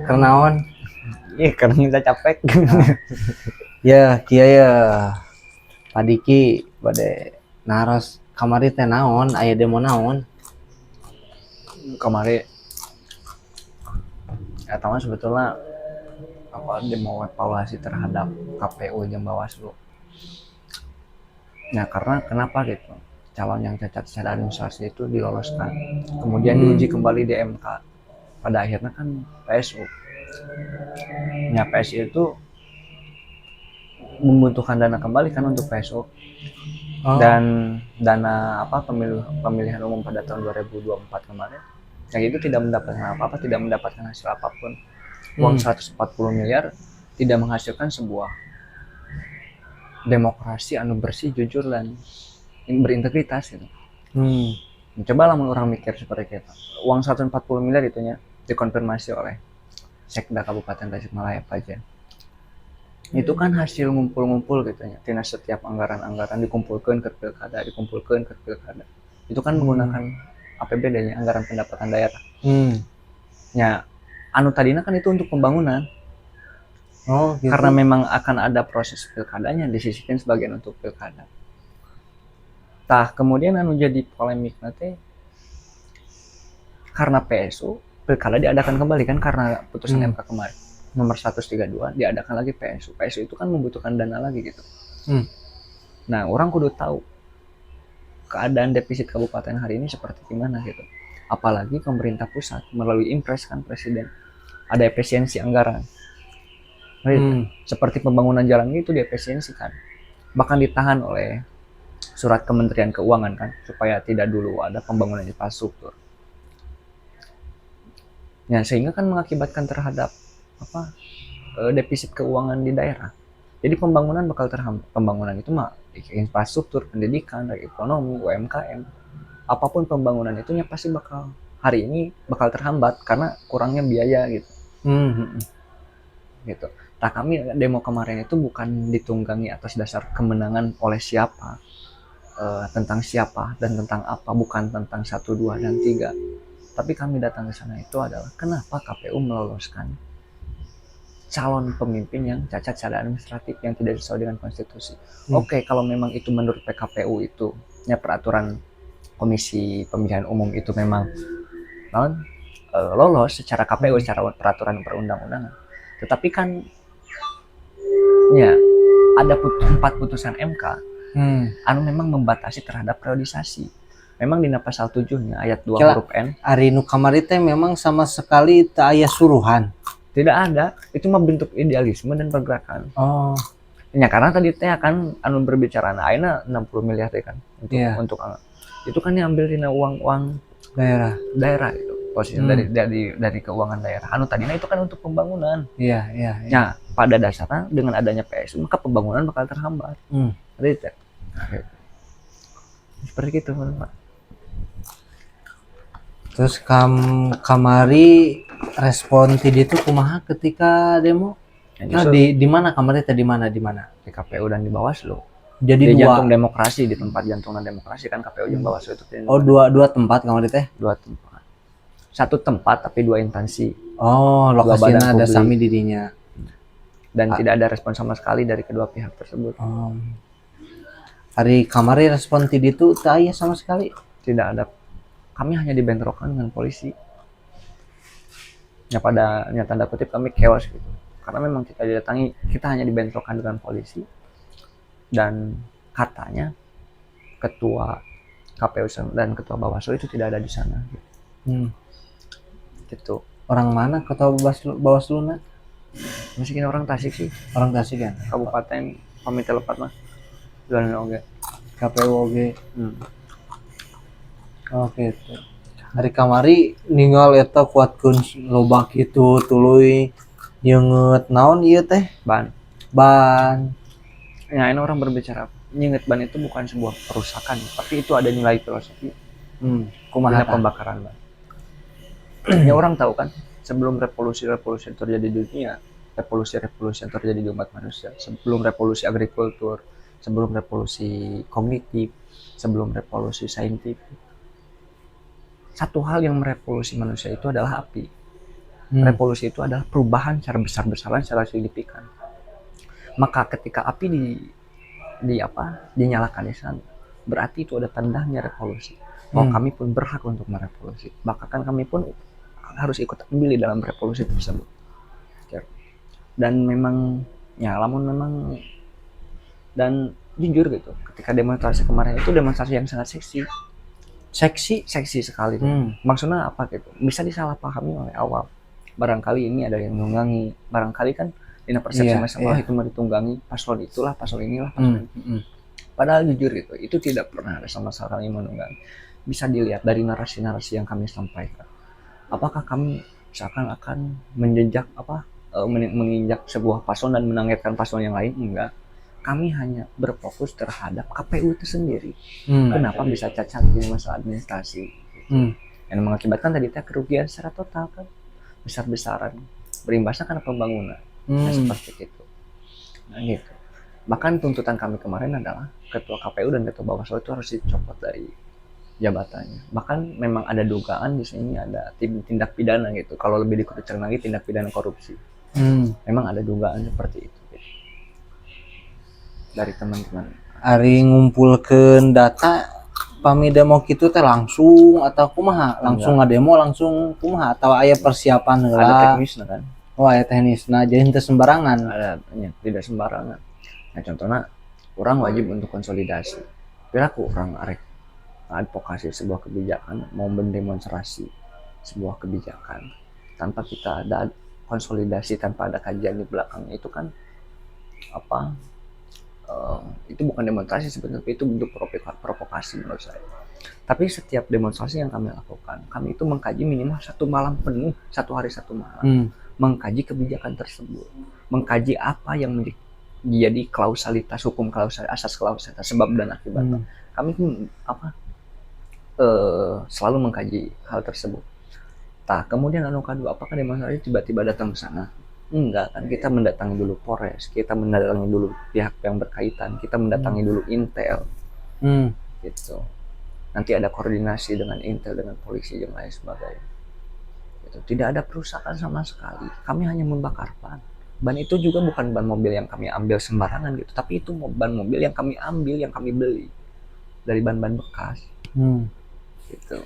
Karena naon? Iya karena kita capek. Ya kieu ya Padiki bade naros kamari teh naon, aya demo naon? Kemarin eta mah sebetulnya apa demo evaluasi terhadap KPU jeung Bawaslu. Nah karena kenapa gitu, calon yang cacat secara administrasi itu diloloskan, kemudian diuji kembali di MK, pada akhirnya kan PSU. Nah PSU itu membutuhkan dana kembali kan untuk PSU. Dan dana apa pemilihan umum pada tahun 2024 kemarin yang itu tidak mendapatkan apa-apa, tidak mendapatkan hasil apapun. Uang 140 miliar tidak menghasilkan sebuah demokrasi anu bersih, jujur dan berintegritas gitu. Coba lah orang mikir seperti itu. Uang 140 miliar itunya dikonfirmasi oleh Sekda Kabupaten Tasikmalaya Pajen. Itu kan hasil ngumpul-ngumpul gitu ya. Tina setiap anggaran-anggaran dikumpulkan ke pilkada, Itu kan menggunakan APBD-nya, anggaran pendapatan daerah. Ya, anu tadinya kan itu untuk pembangunan. Gitu. Karena memang akan ada proses pilkadanya, disisihkan sebagian untuk pilkada. Tah kemudian anu jadi polemik nanti karena PSU pilkada diadakan kembali kan karena putusan MK kemarin nomor 132 diadakan lagi PSU. PSU itu kan membutuhkan dana lagi gitu. Nah orang kudu tahu keadaan defisit kabupaten hari ini seperti gimana gitu. Apalagi pemerintah pusat melalui impres kan presiden ada efisiensi anggaran. Seperti pembangunan jalan itu diefisiensikan, bahkan ditahan oleh surat Kementerian Keuangan kan supaya tidak dulu ada pembangunan infrastruktur. Ya sehingga kan mengakibatkan terhadap apa defisit keuangan di daerah. Jadi pembangunan bakal terhambat. Pembangunan itu mah infrastruktur, pendidikan, ekonomi, UMKM, apapun pembangunan itunya pasti bakal hari ini bakal terhambat karena kurangnya biaya gitu. Gitu. Nah kami demo kemarin itu bukan ditunggangi atas dasar kemenangan oleh siapa, tentang siapa dan tentang apa, bukan tentang 1, 2, dan 3. Tapi kami datang ke sana itu adalah kenapa KPU meloloskan calon pemimpin yang cacat secara administratif yang tidak sesuai dengan konstitusi. Oke, kalau memang itu menurut PKPU itu ya peraturan Komisi Pemilihan Umum itu memang lolos secara KPU secara peraturan perundang-undangan. Tetapi kan ya ada 4 putusan MK anu memang membatasi terhadap periodisasi. Memang di pasal 7-nya ayat 2 huruf N. Ari nu kamari teh memang sama sekali tak aya suruhan. Tidak ada, itu mah bentuk idealisme dan pergerakan. Ya karena tadi teh akan anu berbicara ayeuna 60 miliar teh kan untuk itu kan diambil dina uang daerah itu. Posisinya dari keuangan daerah. Anu tadinya itu kan untuk pembangunan. Nah, pada dasarnya dengan adanya PSU maka pembangunan bakal terhambat. Seperti itu, Pak. Terus kamari respon ti ditu kumaha ketika demo? Nah, di mana kamari teh di mana? Di KPU dan di Bawaslu. Jadi di jantung demokrasi, di tempat jantungan demokrasi kan KPU dan Bawaslu itu. Dua tempat kamari teh? Dua tempat. Satu tempat tapi 2 instansi. Lokasinya ada sami didinya. Dan tidak ada respon sama sekali dari kedua pihak tersebut. Hari kamari respon ti ditu teu aya sama sekali. Tidak ada. Kami hanya dibentrokan dengan polisi. Ya pada tanda kutip kami chaos gitu. Karena memang kita didatangi, kita hanya dibentrokan dengan polisi. Dan katanya ketua KPU dan ketua Bawaslu itu tidak ada di sana. Gitu. Orang mana ketua Bawaslu-na? Mungkin orang Tasik sih. Orang Tasik kan? Kabupaten Pamit Lepat mah. Jualan oge. KPU oge. Oke. Hari kamari ninggal eta kuatkeun loba kitu tuluy nyeungeut naon ieu teh? Ban. Ya ini orang berbicara nyeungeut ban itu bukan sebuah perusakan, tapi itu ada nilai filosofi. Kumaha pembakaran ban. Ya orang tahu kan, sebelum revolusi yang terjadi di dunia, revolusi yang terjadi di umat manusia, sebelum revolusi agrikultur, sebelum revolusi kognitif, sebelum revolusi saintifik, satu hal yang merevolusi manusia itu adalah api. Revolusi itu adalah perubahan secara besar-besaran, secara signifikan. Maka ketika api dinyalakan di sana, berarti itu ada tandanya revolusi. Bahwa kami pun berhak untuk merevolusi. Bahkan kami pun harus ikut ambil di dalam revolusi tersebut. Dan memang ya, dan jujur gitu, ketika demonstrasi kemarin itu demonstrasi yang sangat seksi sekali. Maksudnya apa gitu, bisa disalahpahami oleh awam. Barangkali ini ada yang menunggangi, barangkali kan dina persepsi masyarakat itu mau ditunggangi paslon itulah, paslon inilah, paslon ini. Padahal jujur gitu, itu tidak pernah ada sama sekali menunggangi. Bisa dilihat dari narasi-narasi yang kami sampaikan. Apakah kami misalkan akan menginjak sebuah paslon dan menanggetkan paslon yang lain? Enggak. Kami hanya berfokus terhadap KPU itu sendiri. Kenapa bisa cacat di masalah administrasi? Yang mengakibatkan tadi kerugian secara total kan besar-besaran, berimbasnya karena pembangunan. Nah, seperti itu. Nah gitu. Bahkan tuntutan kami kemarin adalah ketua KPU dan ketua Bawaslu itu harus dicopot dari jabatannya. Bahkan memang ada dugaan di sini ada tindak pidana gitu. Kalau lebih dikerucutkan lagi tindak pidana korupsi. Memang ada dugaan seperti itu. Gitu. Dari teman-teman. Ari ngumpulkeun data pami demo kitu teh langsung atau kumaha? Langsung ngademo langsung kumaha atau aya persiapan heula? Ada teknisnya kan. Oh, aya teknisna jadi henteu sembarangan. Ada tidak sembarangan. Nah, contohnya orang wajib untuk konsolidasi. Perilaku orang arek advokasi sebuah kebijakan, mau mendemonstrasi sebuah kebijakan tanpa kita ada konsolidasi, tanpa ada kajian di belakangnya, itu kan itu bukan demonstrasi sebenarnya, itu bentuk provokasi menurut saya. Tapi setiap demonstrasi yang kami lakukan, kami itu mengkaji minimal 1 malam penuh, 1 hari 1 malam, mengkaji kebijakan tersebut, mengkaji apa yang menjadi klausalitas hukum, asas klausalitas sebab dan akibat. Kami selalu mengkaji hal tersebut. Kemudian kedua, apakah demonstrasi tiba-tiba datang ke sana? Enggak kan, kita mendatangi dulu Polres, kita mendatangi dulu pihak yang berkaitan, kita mendatangi dulu Intel, gitu. Nanti ada koordinasi dengan Intel, dengan polisi dan lain sebagainya. Gitu. Tidak ada perusahaan sama sekali. Kami hanya membakar ban. Ban itu juga bukan ban mobil yang kami ambil sembarangan gitu, tapi itu ban mobil yang kami ambil, yang kami beli dari ban-ban bekas. Gitu.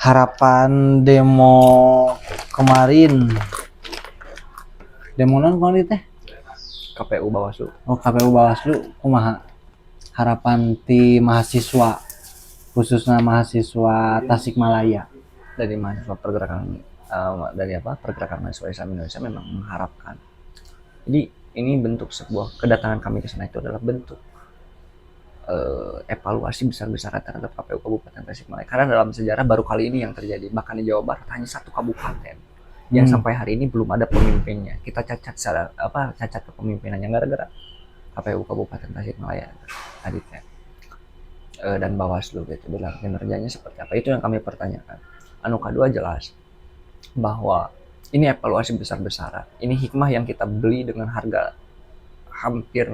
Harapan demo kemarin. Demo non kemarin teh? KPU Bawaslu. Oh, KPU Bawaslu kumaha? Harapan ti mahasiswa, khususnya mahasiswa Tasikmalaya. Dari mahasiswa pergerakan pergerakan mahasiswa Islam Indonesia memang mengharapkan. Jadi ini bentuk sebuah kedatangan kami ke sana itu adalah bentuk evaluasi besar-besaran terhadap KPU Kabupaten Tasikmalaya. Karena dalam sejarah baru kali ini yang terjadi. Bahkan di Jawa Barat hanya 1 kabupaten yang sampai hari ini belum ada pemimpinnya. Kita cacat kepemimpinannya gara-gara KPU Kabupaten Tasikmalaya tadi dan Bawaslu gitu, bilang kinerjanya seperti apa. Itu yang kami pertanyakan. Kedua jelas bahwa ini evaluasi besar-besaran. Ini hikmah yang kita beli dengan harga hampir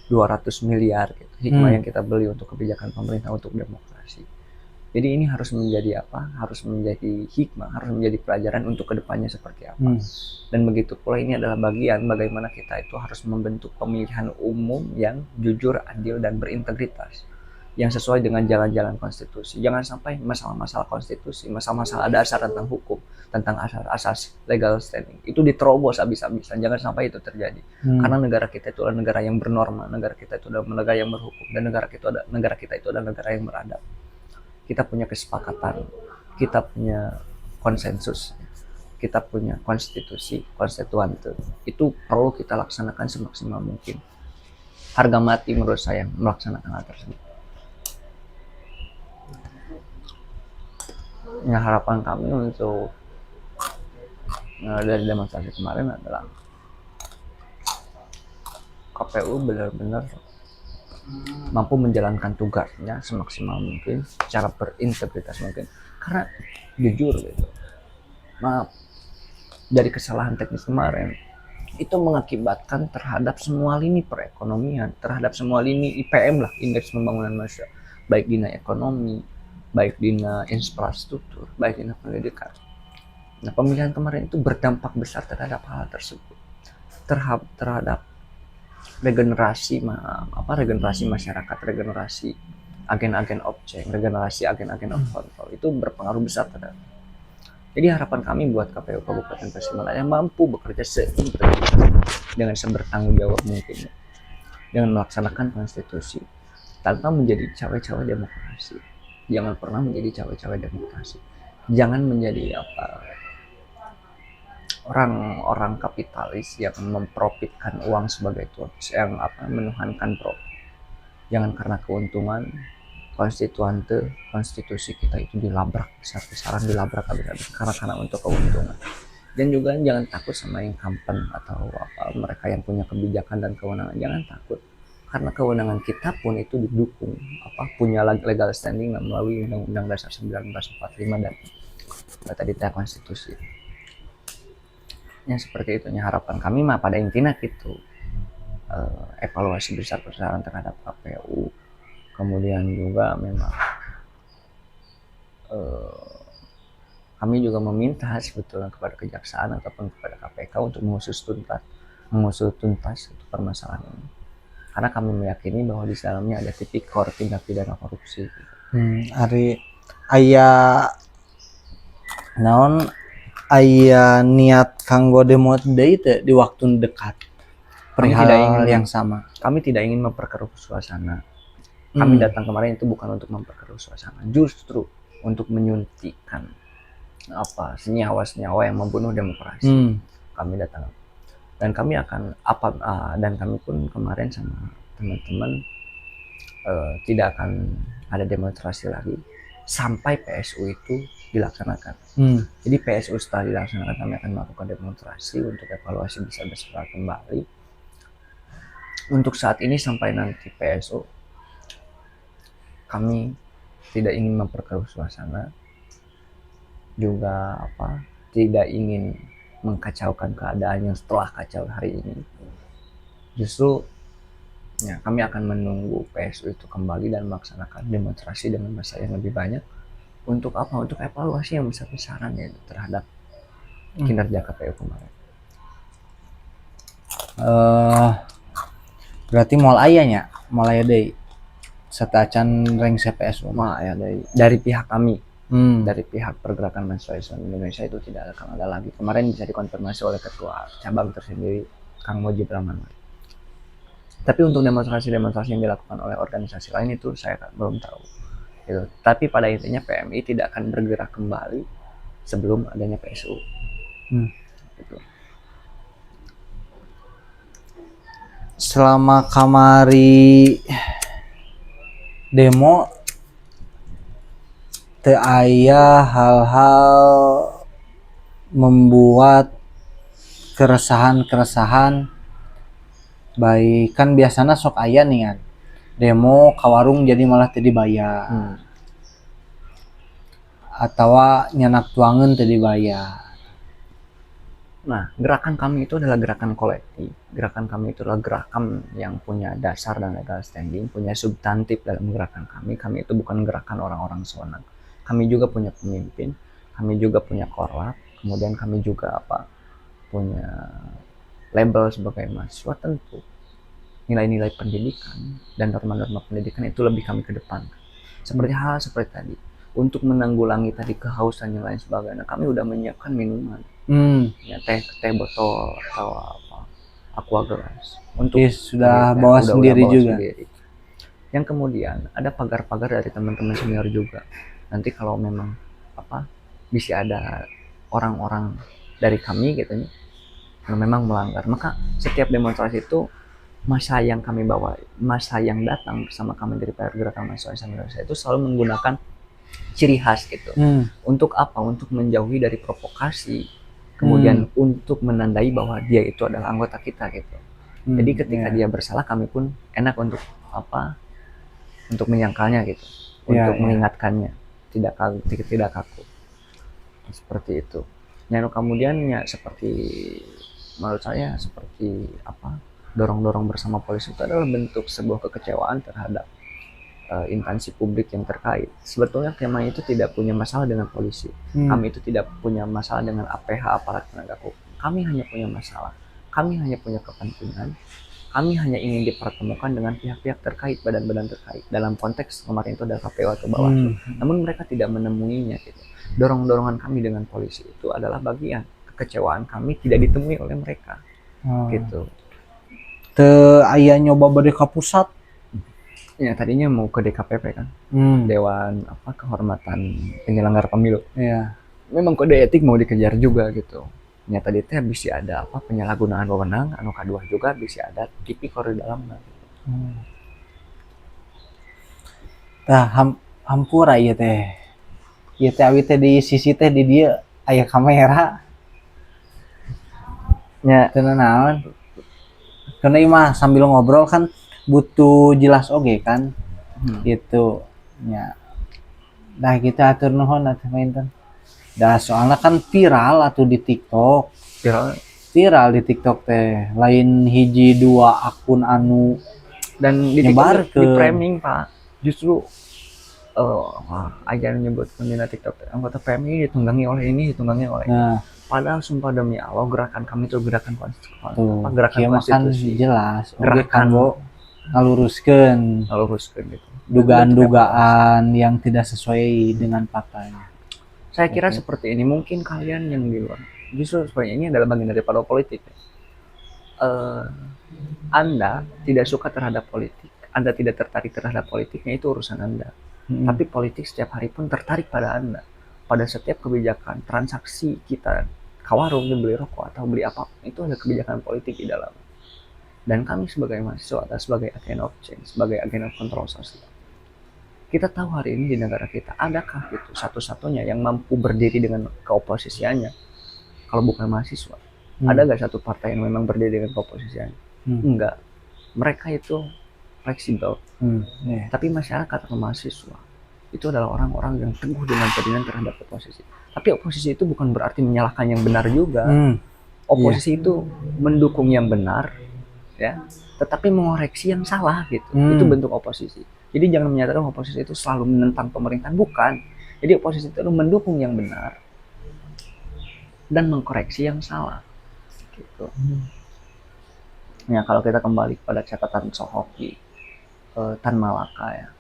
200 miliar gitu. Hikmah yang kita beli untuk kebijakan pemerintah untuk demokrasi. Jadi ini harus menjadi harus menjadi hikmah, harus menjadi pelajaran untuk kedepannya seperti apa. Dan begitu pula ini adalah bagian bagaimana kita itu harus membentuk pemilihan umum yang jujur, adil, dan berintegritas, yang sesuai dengan jalan-jalan konstitusi. Jangan sampai masalah-masalah konstitusi, masalah-masalah dasar tentang hukum, tentang asas legal standing itu diterobos habis-habisan. Jangan sampai itu terjadi. Karena negara kita itu adalah negara yang bernorma, negara kita itu adalah negara yang berhukum, dan negara kita itu adalah negara yang beradab. Kita punya kesepakatan, kita punya konsensus, kita punya konstitusi, konstituante. Itu perlu kita laksanakan semaksimal mungkin. Harga mati menurut saya melaksanakan hal tersebut. Ya, harapan kami untuk dari demonstrasi kemarin adalah KPU benar-benar mampu menjalankan tugasnya semaksimal mungkin, secara berintegritas mungkin. Karena jujur gitu, maaf, dari kesalahan teknis kemarin itu mengakibatkan terhadap semua lini perekonomian, terhadap semua lini IPM lah, indeks pembangunan manusia, baik di ekonomi, baik dina infrastruktur, baik dina pendidikan. Nah, pemilihan kemarin itu berdampak besar terhadap hal tersebut, terhadap regenerasi masyarakat, regenerasi agen-agen objek, regenerasi agen-agen of control itu berpengaruh besar terhadap. Jadi harapan kami buat KPU Kabupaten Tasikmalaya mampu bekerja seintegritas dengan sebertanggung jawab mungkin dengan melaksanakan konstitusi tanpa menjadi cawe-cawe demokrasi. Jangan pernah menjadi cawe-cawe demokrasi. Jangan menjadi orang-orang kapitalis yang memprofitkan uang sebagai tools, yang menuhankan profit. Jangan karena keuntungan konstitusi kita itu dilabrak besar-besaran, dilabrak habis-habis karena untuk keuntungan. Dan juga jangan takut sama incumbent atau mereka yang punya kebijakan dan kewenangan. Jangan takut, karena kewenangan kita pun itu didukung punya legal standing melalui Undang-Undang Dasar 1945 dan tadi konstitusi. Ya seperti itu. Harapan kami mah pada intinya gitu, evaluasi besar-besaran terhadap KPU. Kemudian juga memang kami juga meminta sebetulnya kepada kejaksaan ataupun kepada KPK untuk mengusut tuntas itu permasalahan ini, karena kami meyakini bahwa di dalamnya ada tipikor tindak pidana korupsi. Ari aya naon aya niat kanggo demo deui teh di waktu dekat perihal yang sama. Kami tidak ingin memperkeruh suasana. Kami datang kemarin itu bukan untuk memperkeruh suasana, justru untuk menyuntikkan senyawa-senyawa yang membunuh demokrasi. Kami datang dan kami akan dan kami pun kemarin sama teman-teman tidak akan ada demonstrasi lagi sampai PSU itu dilaksanakan. Jadi PSU setelah dilaksanakan kami akan melakukan demonstrasi untuk evaluasi besar-besaran kembali. Untuk saat ini sampai nanti PSU kami tidak ingin memperkeruh suasana, juga tidak ingin mengkacaukan keadaan yang setelah kacau hari ini. Justru kami akan menunggu PSU itu kembali dan melaksanakan demonstrasi dengan massa yang lebih banyak untuk untuk evaluasi yang besar-besaran ya terhadap kinerja KPU kemarin. Berarti moal aya deui satacan reng CPSU ya dari pihak kami, dari pihak Pergerakan Mahasiswa Islam Indonesia itu tidak akan ada lagi. Kemarin bisa dikonfirmasi oleh ketua cabang tersendiri Kang Mujib Rahman. Tapi untuk demonstrasi yang dilakukan oleh organisasi lain itu saya belum tahu. Gitu. Tapi pada intinya PMI tidak akan bergerak kembali sebelum adanya PSU. Gitu. Selama kamari demo teu aya hal-hal membuat keresahan baik kan biasanya sok aya nih kan demo ka warung jadi malah teu dibayar atawa nyanak tuangeun teu dibayar. Nah, gerakan kami itu adalah gerakan kolektif. Gerakan kami itu adalah gerakan yang punya dasar dan legal standing, punya substantif dalam gerakan kami. Kami itu bukan gerakan orang-orang sewenang. Kami juga punya pemimpin, kami juga punya korlap, kemudian kami juga punya label sebagai mahasiswa. Tentu nilai-nilai pendidikan dan norma-norma pendidikan itu lebih kami kedepankan. Seperti tadi, untuk menanggulangi tadi kehausan yang lain sebagainya, kami udah menyiapkan minuman. Ya teh botol atau aqua gelas untuk sudah bawa sendiri juga. Yang kemudian ada pagar-pagar dari teman-teman senior juga. Nanti kalau memang bisa ada orang-orang dari kami gitu yang memang melanggar, maka setiap demonstrasi itu massa yang kami bawa, massa yang datang bersama kami dari Pergerakan Mahasiswa Islam Indonesia itu selalu menggunakan ciri khas gitu. Untuk Untuk menjauhi dari provokasi. Kemudian untuk menandai bahwa dia itu adalah anggota kita gitu. Jadi ketika dia bersalah, kami pun enak untuk untuk menyangkalnya gitu, untuk mengingatkannya, tidak kaku. Seperti itu. Nah, kemudian seperti menurut saya seperti dorong-dorong bersama polisi itu adalah bentuk sebuah kekecewaan terhadap instansi publik yang terkait. Sebetulnya kami itu tidak punya masalah dengan polisi. Kami itu tidak punya masalah dengan APH, aparat penegak hukum. Kami hanya punya masalah. Kami hanya punya kepentingan. Kami hanya ingin dipertemukan dengan pihak-pihak terkait, badan-badan terkait. Dalam konteks kemarin itu adalah KPU atau Bawaslu. Namun mereka tidak menemuinya gitu. Dorong-dorongan kami dengan polisi itu adalah bagian kekecewaan kami tidak ditemui oleh mereka. Gitu. Aya nyoba bade ka pusat. Ya tadinya mau ke DKPP kan. Dewan Kehormatan Penyelenggara Pemilu. Iya. Memang kode etik mau dikejar juga gitu. Nyata teh bisa ada penyalahgunaan wewenang, anu kedua juga bisa ada tipikor di dalamnya. Tah hampura ieu teh. Ieu teh awi teh di sisi teh di dieu aya kamera. Nya teu naon. Karena mah sambil ngobrol kan butuh jelas oge kan. Gitu. Nya. Dah kita atur nuhun atuh mainten. Dah soalnya kan viral atuh di TikTok. Viral di TikTok teh. Lain hiji dua akun anu dan di TikTok di framing Pak. Justru aja nyebut pengguna TikTok anggota PMI ditunggangi oleh ini, ditunggangi oleh ini. Padahal sumpah demi Allah gerakan kami itu gerakan konstitusi. Gerakan konstitusi. Jelas. Oke kanggo ngaluruskeun gitu. Dugaan-dugaan yang tidak sesuai dengan faktanya. Saya kira seperti ini, mungkin kalian yang di luar justru sebenarnya ini adalah bagian daripada politik. Anda tidak suka terhadap politik, Anda tidak tertarik terhadap politiknya, itu urusan Anda. Tapi politik setiap hari pun tertarik pada Anda. Pada setiap kebijakan, transaksi kita ke warung, beli rokok atau beli apa, itu ada kebijakan politik di dalam. Dan kami sebagai mahasiswa atau sebagai agen of change, sebagai agen of control sosial, kita tahu hari ini di negara kita adakah itu satu-satunya yang mampu berdiri dengan keoposisiannya kalau bukan mahasiswa? Ada gak satu partai yang memang berdiri dengan keoposisiannya? Enggak. Mereka itu fleksibel. Tapi masyarakat atau mahasiswa itu adalah orang-orang yang teguh dengan pendirian terhadap oposisi. Tapi oposisi itu bukan berarti menyalahkan yang benar juga. Oposisi itu mendukung yang benar, ya, tetapi mengoreksi yang salah gitu. Itu bentuk oposisi. Jadi jangan menyatakan oposisi itu selalu menentang pemerintahan, bukan. Jadi oposisi itu mendukung yang benar dan mengkoreksi yang salah. Gitu. Ya kalau kita kembali kepada catatan Sohoki, Tan Malaka ya,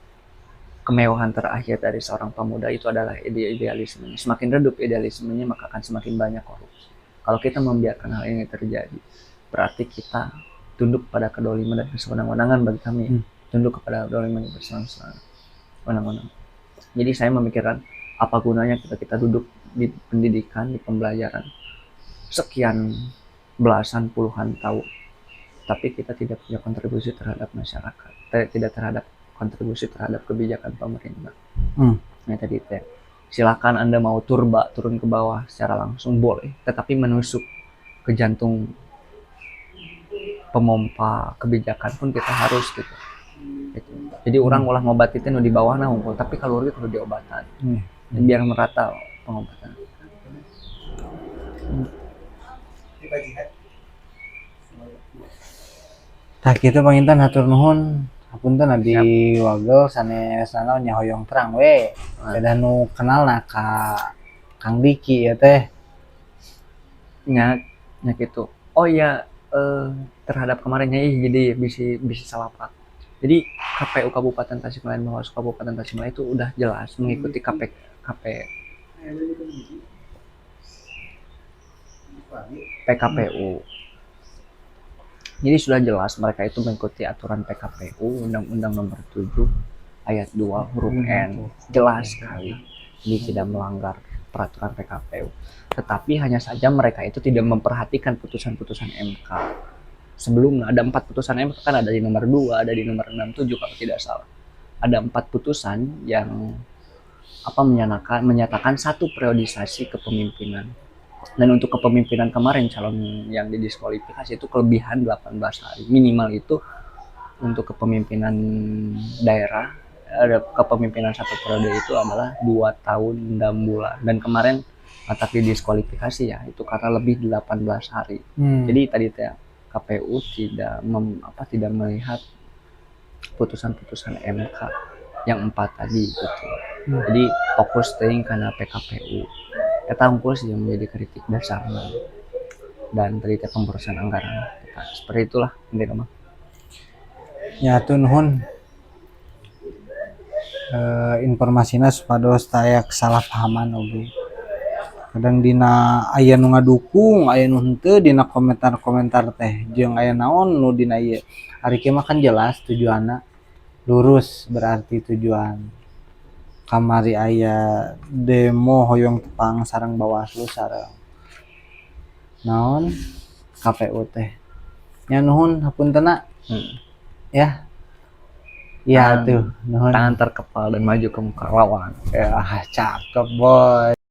kemewahan terakhir dari seorang pemuda itu adalah idealisme. Semakin redup idealismenya maka akan semakin banyak korupsi. Kalau kita membiarkan hal ini terjadi, berarti kita tunduk pada kedoliman dan kesewenang-wenangan bagi kami. Tunduk kepada kedoliman dan kesewenang-wenangan. Jadi saya memikirkan apa gunanya kita duduk di pendidikan, di pembelajaran sekian belasan puluhan tahun, tapi kita tidak punya kontribusi terhadap masyarakat, tidak terhadap kontribusi terhadap kebijakan pemerintah. Nah tadi silakan Anda mau turun ke bawah secara langsung boleh, tetapi menusuk ke jantung pemompa kebijakan pun kita harus gitu. Jadi orang ulah ngobat itu di bawah nah unggul, tapi kalori itu diobatan. Biar merata pengobatan. Tah kitu panginten hatur nuhun. Hapunten abdi wagel sanes naon nya hoyong terang we. Beda nu kenalna ka Kang Diki ya teh. Nya gitu. Oh iya, terhadap kemarinnya jadi bisa salah pak. Jadi KPU Kabupaten Tasikmalaya, Bawaslu Kabupaten Tasikmalaya itu udah jelas mengikuti PKPU. Jadi sudah jelas mereka itu mengikuti aturan PKPU, Undang-Undang Nomor 7 Ayat 2 huruf N. Jelas sekali. Jadi tidak melanggar peraturan PKPU. Tetapi hanya saja mereka itu tidak memperhatikan putusan-putusan MK. Sebelumnya ada 4 putusan MK, kan ada di nomor 2, ada di nomor 67 kalau tidak salah. Ada 4 putusan yang menyatakan satu periodisasi kepemimpinan. Dan untuk kepemimpinan kemarin calon yang didiskualifikasi itu kelebihan 18 hari. Minimal itu untuk kepemimpinan daerah, ada kepemimpinan satu periode itu adalah 2 tahun 6 bulan. Dan kemarin tapi didiskualifikasi ya, itu karena lebih 18 hari. Jadi tadi KPU tidak melihat putusan-putusan MK yang 4 tadi gitu. Jadi fokus teuing karena PKPU. Eta unggul sih yang menjadi kritik dasarnya dan tadi teh pemborosan anggaran. Nah, seperti itulah intinya mah. Ya tuh nuhun informasinya supados taya kesalahpahaman oge. Kadang dina aya nu ngadukung, aya nu henteu dina komentar-komentar teh jeung aya naon nu dina ieu. Ari kieu mah kan jelas tujuanna lurus berarti tujuan. Kamari aya demo hoyong tepang sareng Bawaslu sareng naon KPU teh. Nya nuhun hapuntenna. Ya. Iya tuh, nuhun. Tangan terkepal dan maju ke muka lawan. Ya, cakep boy.